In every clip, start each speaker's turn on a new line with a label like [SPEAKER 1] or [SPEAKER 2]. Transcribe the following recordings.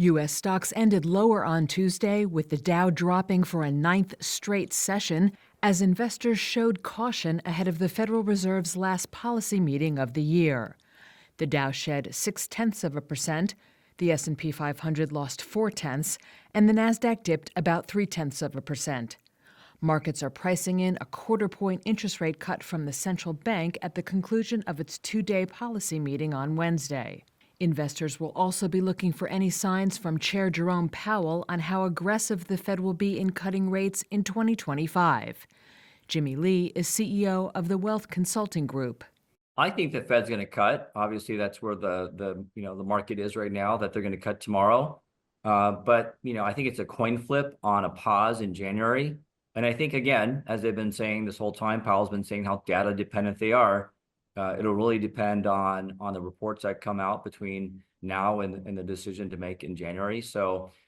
[SPEAKER 1] U.S. stocks ended lower on Tuesday, with the Dow dropping for a ninth straight session as investors showed caution ahead of the Federal Reserve's last policy meeting of the year. The Dow shed 0.6%, the S&P 500 lost 0.4%, and the Nasdaq dipped about 0.3%. Markets are pricing in a quarter-point interest rate cut from the central bank at the conclusion of its two-day policy meeting on Wednesday. Investors will also be looking for any signs from Chair Jerome Powell on how aggressive the Fed will be in cutting rates in 2025. Jimmy Lee is CEO of the Wealth Consulting Group.
[SPEAKER 2] I think the Fed's going to cut. Obviously, that's where the market is right now, that they're going to cut tomorrow. But I think it's a coin flip on a pause in January. And I think, again, as they've been saying this whole time, Powell's been saying how data dependent they are. It'll really depend on the reports that come out between now and the decision to make in January.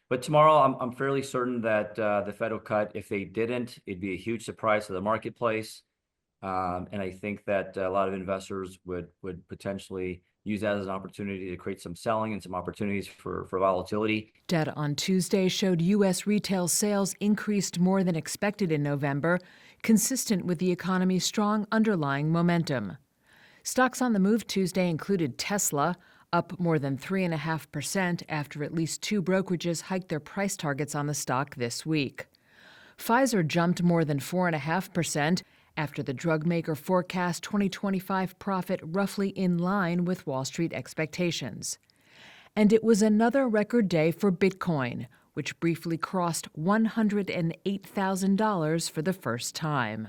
[SPEAKER 2] But tomorrow, I'm fairly certain that the Fed will cut. If they didn't, it'd be a huge surprise to the marketplace. And I think that a lot of investors would potentially use that as an opportunity to create some selling and some opportunities for volatility.
[SPEAKER 1] Data on Tuesday showed U.S. retail sales increased more than expected in November, consistent with the economy's strong underlying momentum. Stocks on the move Tuesday included Tesla, up more than 3.5% after at least two brokerages hiked their price targets on the stock this week. Pfizer jumped more than 4.5% after the drug maker forecast 2025 profit roughly in line with Wall Street expectations. And it was another record day for Bitcoin, which briefly crossed $108,000 for the first time.